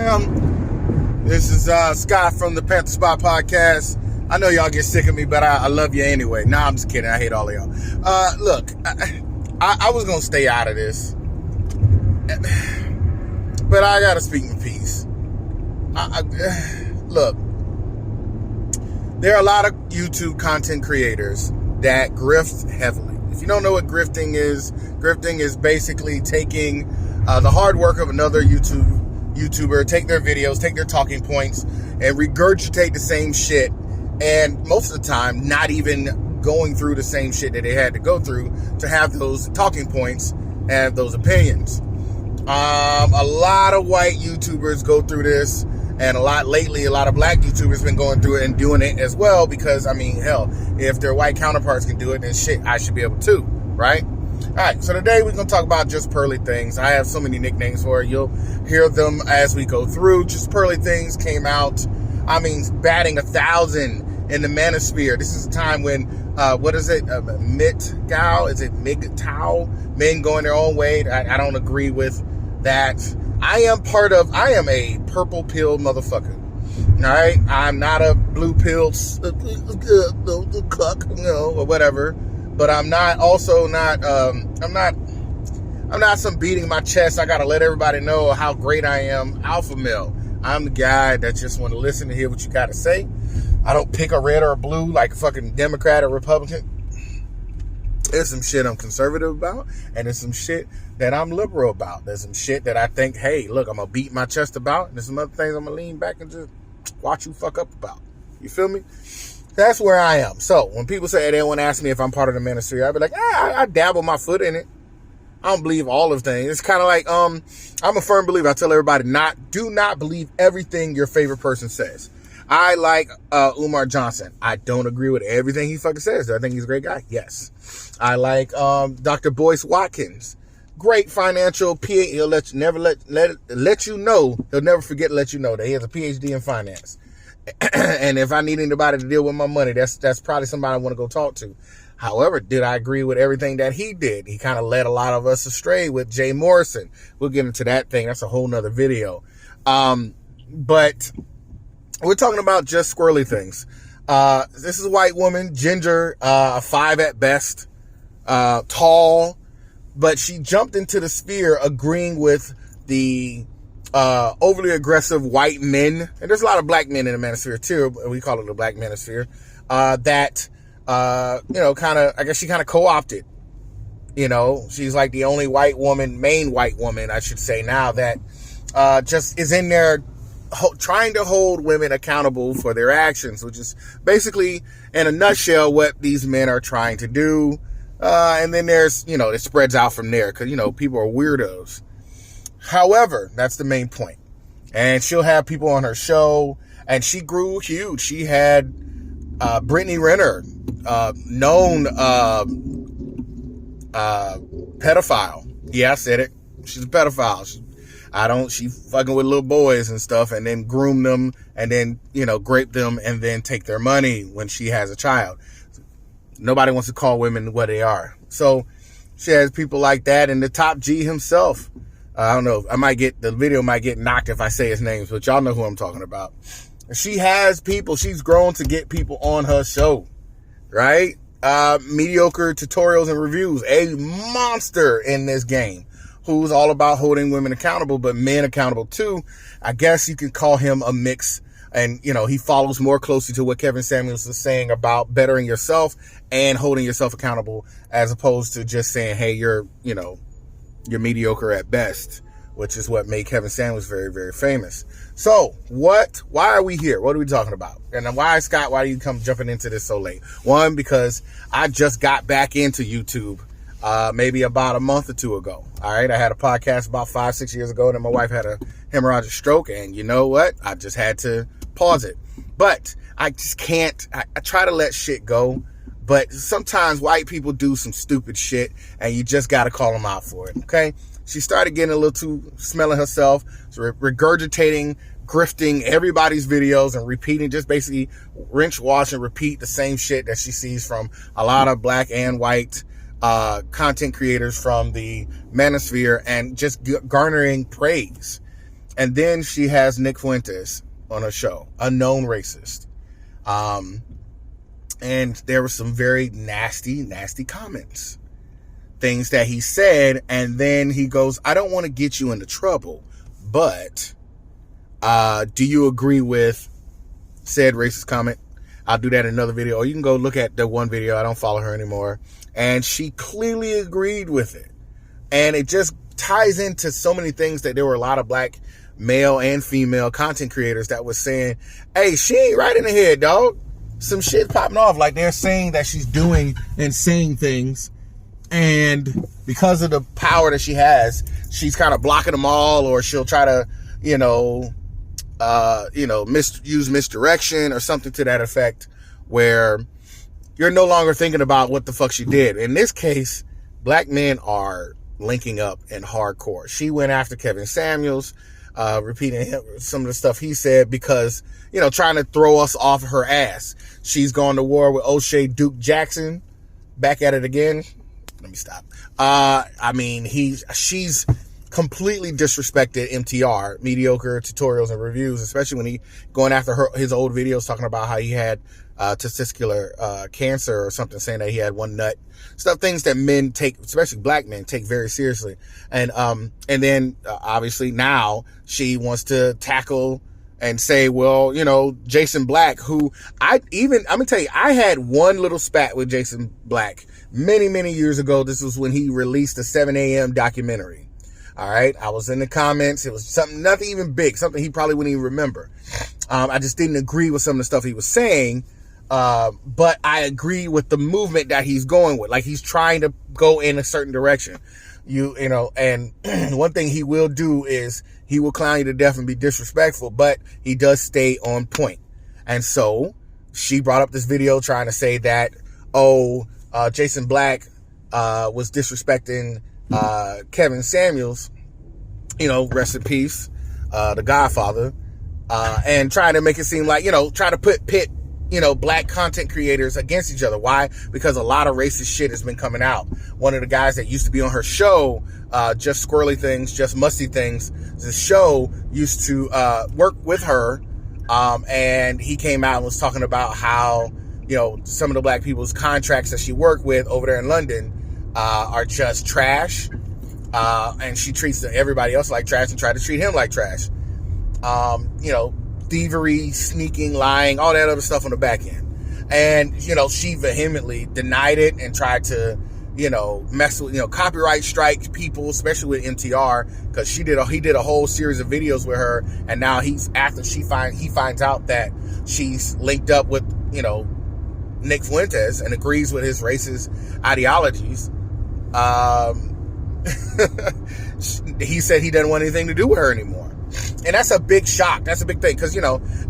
This is Scott from the Panther Spot Podcast. I know y'all get sick of me, but I love you anyway. Nah, I'm just kidding. I hate all of y'all. Look, I was going to stay out of this, but I got to speak in peace. Look, there are a lot of YouTube content creators that grift heavily. If you don't know what grifting is basically taking the hard work of another YouTuber, take their videos, take their talking points, and regurgitate the same shit, and most of the time not even going through the same shit that they had to go through to have those talking points, have those opinions. A lot of white YouTubers go through this, and a lot of black YouTubers been going through it and doing it as well, because, I mean, hell, if their white counterparts can do it, then shit, I should be able to, right? All right, so today we're going to talk about Just Pearly Things. I have so many nicknames for it. You'll hear them as we go through. Just Pearly Things came out, batting 1,000 in the manosphere. This is a time when, MGTOW? Is it MGTOW? Men going their own way. I don't agree with that. I am a purple pill motherfucker. All right? I'm not a blue pill cuck, or whatever. But I'm not some beating my chest. I got to let everybody know how great I am. Alpha male. I'm the guy that just want to listen to hear what you got to say. I don't pick a red or a blue like a fucking Democrat or Republican. There's some shit I'm conservative about, and there's some shit that I'm liberal about. There's some shit that I think, hey, look, I'm going to beat my chest about, and there's some other things I'm going to lean back and just watch you fuck up about. You feel me? That's where I am. So when people say they want to ask me if I'm part of the manosphere, I'll be like, I dabble my foot in it. I don't believe all of things. It's kind of like, I'm a firm believer. I tell everybody, do not believe everything your favorite person says. I like Umar Johnson. I don't agree with everything he fucking says. Do I think he's a great guy? Yes. I like Dr. Boyce Watkins. Great financial PhD. He'll let you know. He'll never forget to let you know that he has a PhD in finance. And if I need anybody to deal with my money, that's probably somebody I want to go talk to. However, did I agree with everything that he did? He kind of led a lot of us astray with Jay Morrison. We'll get into that thing. That's a whole nother video. But we're talking about Just Squirrely Things. This is a white woman, ginger, 5 at best, tall, but she jumped into the sphere agreeing with the overly aggressive white men, and there's a lot of black men in the manosphere too, we call it the black manosphere, that I guess she kind of co-opted. She's like the only main white woman, I should say now, that just is in there trying to hold women accountable for their actions, which is basically, in a nutshell, what these men are trying to do. And then there's, it spreads out from there, because, people are weirdos. However, that's the main point. And she'll have people on her show, and she grew huge. She had Brittany Renner, known pedophile. Yeah, I said it. She's a pedophile. She fucking with little boys and stuff, and then groom them, and then, grape them, and then take their money when she has a child. Nobody wants to call women what they are. So she has people like that, and the top G himself. I don't know. The video might get knocked if I say his names, but y'all know who I'm talking about. She has people. She's grown to get people on her show, right? Mediocre tutorials and reviews. A monster in this game, who's all about holding women accountable, but men accountable too. I guess you could call him a mix. And, he follows more closely to what Kevin Samuels is saying about bettering yourself and holding yourself accountable, as opposed to just saying, hey, you're mediocre at best, which is what made Kevin Samuels very, very famous. So why are we here? What are we talking about? And why, Scott, why do you come jumping into this so late? One, because I just got back into YouTube, maybe about a month or two ago. All right. I had a podcast about 5-6 years ago, and then my wife had a hemorrhagic stroke, and you know what? I just had to pause it. But I just can't. I try to let shit go, but sometimes white people do some stupid shit, and you just got to call them out for it. Okay. She started getting a little too smelling herself, so regurgitating, grifting everybody's videos and repeating, just basically rinse, wash, and repeat the same shit that she sees from a lot of black and white content creators from the manosphere, and just garnering praise. And then she has Nick Fuentes on her show, a known racist. And there were some very nasty, nasty comments. Things that he said, and then he goes, I don't want to get you into trouble, but do you agree with said racist comment? I'll do that in another video, or you can go look at the one video. I don't follow her anymore. And she clearly agreed with it. And it just ties into so many things that there were a lot of black male and female content creators that was saying, hey, she ain't right in the head, dog. Some shit popping off. Like they're saying that she's doing and saying things. And because of the power that she has, she's kind of blocking them all, or she'll try to, use misdirection or something to that effect, where you're no longer thinking about what the fuck she did. In this case, black men are linking up in hardcore. She went after Kevin Samuels, repeating some of the stuff he said because, trying to throw us off her ass. She's gone to war with O'Shea Duke Jackson. Back at it again. Let me stop. She's completely disrespected MTR, mediocre tutorials and reviews, especially when he going after his old videos talking about how he had testicular cancer or something, saying that he had one nut. Things that men take, especially black men, take very seriously. And then obviously now she wants to tackle and say, well, Jason Black, who I'm gonna tell you, I had one little spat with Jason Black many, many years ago. This was when he released the 7 a.m. documentary. All right. I was in the comments. It was nothing even big, something he probably wouldn't even remember. I just didn't agree with some of the stuff he was saying. But I agree with the movement that he's going with. Like, he's trying to go in a certain direction. And one thing he will do is he will clown you to death and be disrespectful, but he does stay on point. And so she brought up this video trying to say that, Jason Black was disrespecting Kevin Samuels, rest in peace, the Godfather, and trying to make it seem like, try to pit black content creators against each other. Why? Because a lot of racist shit has been coming out. One of the guys that used to be on her show, Just Squirrely Things, Just Musty Things, the show used to work with her, and he came out and was talking about how, some of the black people's contracts that she worked with over there in London are just trash, and she treats everybody else like trash and tried to treat him like trash. Thievery, sneaking, lying, all that other stuff on the back end. And, she vehemently denied it and tried to, mess with, copyright strike people, especially with MTR, because he did a whole series of videos with her, and now he finds out that she's linked up with, Nick Fuentes and agrees with his racist ideologies. He said he doesn't want anything to do with her anymore. And that's a big shock. That's a big thing. Because,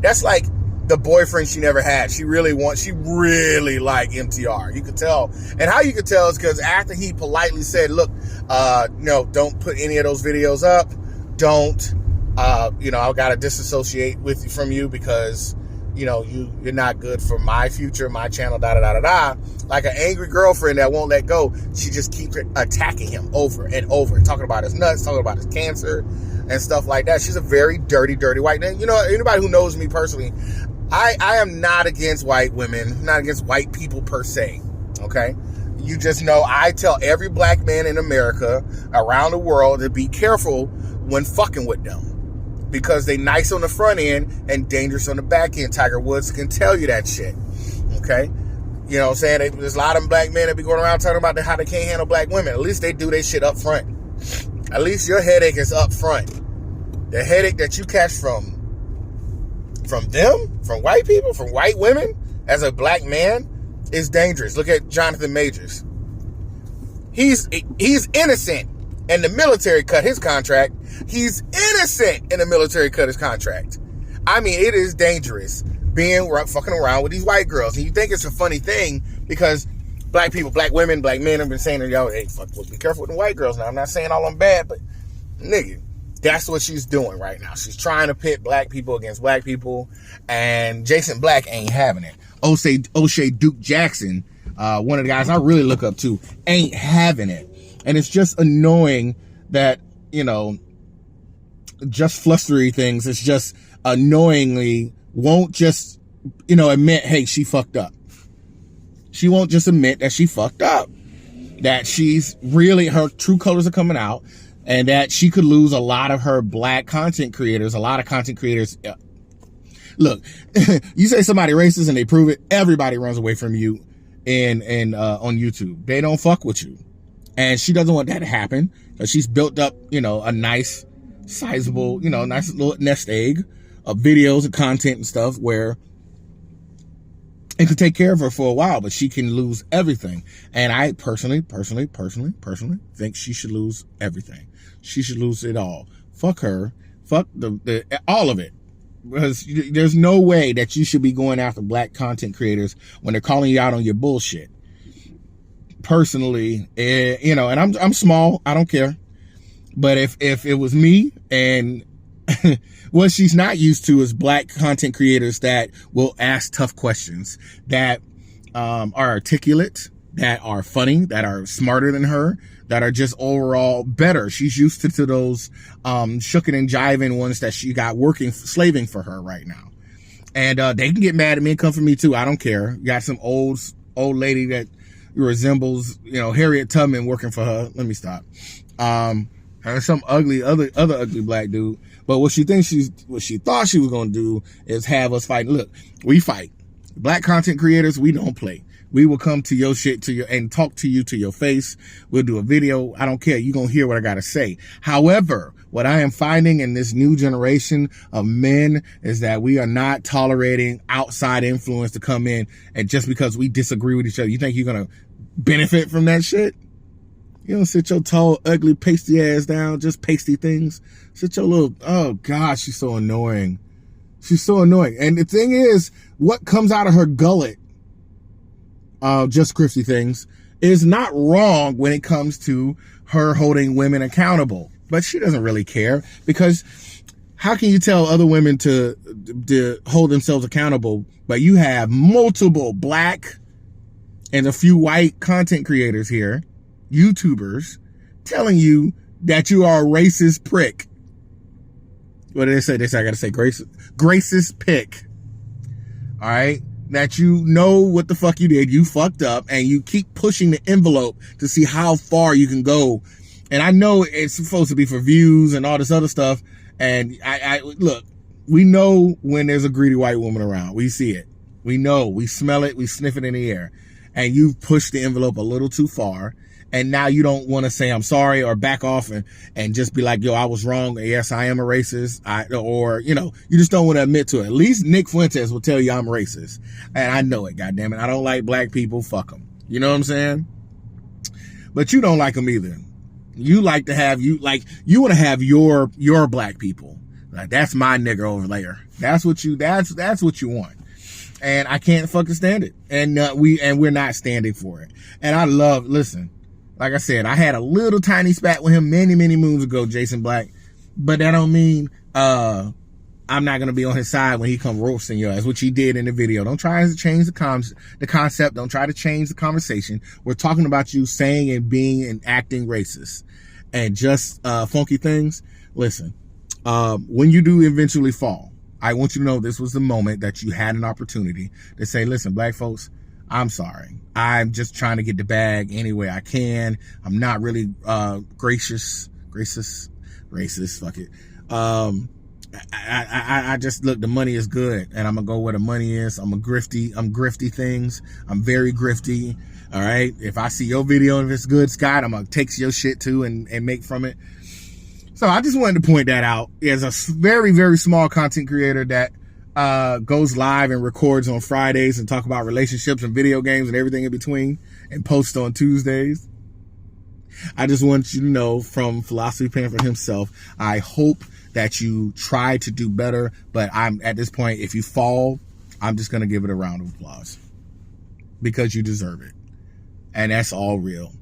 that's like the boyfriend she never had. She really liked MTR. You could tell. And how you could tell is because after he politely said, look, don't put any of those videos up. Don't, I got to disassociate from you because, you're not good for my future, my channel, da-da-da-da-da. Like an angry girlfriend that won't let go. She just keeps attacking him over and over, talking about his nuts, talking about his cancer and stuff like that. She's a very dirty, dirty white man. Anybody who knows me personally, I am not against white women, not against white people per se, okay? You just know I tell every black man in America, around the world, to be careful when fucking with them. Because they nice on the front end and dangerous on the back end. Tiger Woods can tell you that shit, okay? You know what I'm saying? There's a lot of black men that be going around talking about how they can't handle black women. At least they do their shit up front. At least your headache is up front. The headache that you catch from them, from white people, from white women, as a black man, is dangerous. Look at Jonathan Majors. He's innocent, and the military cut his contract. He's innocent, and the military cut his contract. I mean, it is dangerous being fucking around with these white girls. And you think it's a funny thing because black people, black women, black men have been saying to y'all, hey, be careful with the white girls now. I'm not saying all of them bad, but nigga, that's what she's doing right now. She's trying to pit black people against black people, and Jason Black ain't having it. O'Shea Duke Jackson, one of the guys I really look up to, ain't having it. And it's just annoying that, just flustery things. It's just annoyingly won't just, admit, hey, she fucked up. She won't just admit that she fucked up, that she's really, her true colors are coming out, and that she could lose a lot of her black content creators. A lot of content creators, look, you say somebody racist and they prove it, everybody runs away from you and on YouTube. They don't fuck with you. And she doesn't want that to happen, because she's built up, a nice, sizable, nice little nest egg of videos and content and stuff where it could take care of her for a while, but she can lose everything. And I personally think she should lose everything. She should lose it all. Fuck her. Fuck the all of it. Because there's no way that you should be going after black content creators when they're calling you out on your bullshit. Personally, and I'm small, I don't care. But if it was me, and what she's not used to is black content creators that will ask tough questions, that are articulate, that are funny, that are smarter than her, that are just overall better. She's used to those shucking and jiving ones that she got slaving for her right now. And they can get mad at me and come for me too. I don't care. You got some old lady that resembles, Harriet Tubman working for her. Let me stop. And some other ugly black dude. But what she thought she was going to do is have us fight. Look, we fight. Black content creators, we don't play. We will come to your shit and talk to you to your face. We'll do a video. I don't care. You're going to hear what I got to say. However, what I am finding in this new generation of men is that we are not tolerating outside influence to come in, and just because we disagree with each other, you think you're going to benefit from that shit? You don't sit your tall, ugly, pasty ass down, just pasty things. Sit your little, oh God, she's so annoying. She's so annoying. And the thing is, what comes out of her gullet, just grifty things, is not wrong when it comes to her holding women accountable. But she doesn't really care, because how can you tell other women to hold themselves accountable, but you have multiple black and a few white content creators here, YouTubers, telling you that you are a racist prick. What did they say? They say I gotta say gracist pick. All right? That you know what the fuck you did. You fucked up, and you keep pushing the envelope to see how far you can go. And I know it's supposed to be for views and all this other stuff. And I look, we know when there's a greedy white woman around. We see it. We know. We smell it. We sniff it in the air. And you've pushed the envelope a little too far. And now you don't want to say I'm sorry or back off and just be like, yo, I was wrong. Yes, I am a racist. You just don't want to admit to it. At least Nick Fuentes will tell you I'm racist. And I know it, goddammit. I don't like black people. Fuck them. You know what I'm saying? But you don't like them either. You like to have, you want to have your black people. Like, that's my nigger over there. That's what you want. And I can't fucking stand it. And we're not standing for it. And listen, like I said, I had a little tiny spat with him many, many moons ago, Jason Black. But that don't mean I'm not going to be on his side when he come roasting your ass, which he did in the video. Don't try to change the concept. Don't try to change the conversation. We're talking about you saying and being and acting racist. And just funky things. Listen, when you do eventually fall, I want you to know this was the moment that you had an opportunity to say, listen, black folks, I'm sorry. I'm just trying to get the bag any way I can. I'm not really racist, fuck it. I just, look, the money is good, and I'm gonna go where the money is. I'm grifty things. I'm very grifty. All right. If I see your video and if it's good, Scott, I'm gonna take your shit too and make from it. So I just wanted to point that out. As a very, very small content creator that goes live and records on Fridays and talk about relationships and video games and everything in between, and posts on Tuesdays. I just want you to know, from Philosophy Pamphlet himself, I hope that you try to do better. But I'm at this point, if you fall, I'm just going to give it a round of applause, because you deserve it. And that's all real.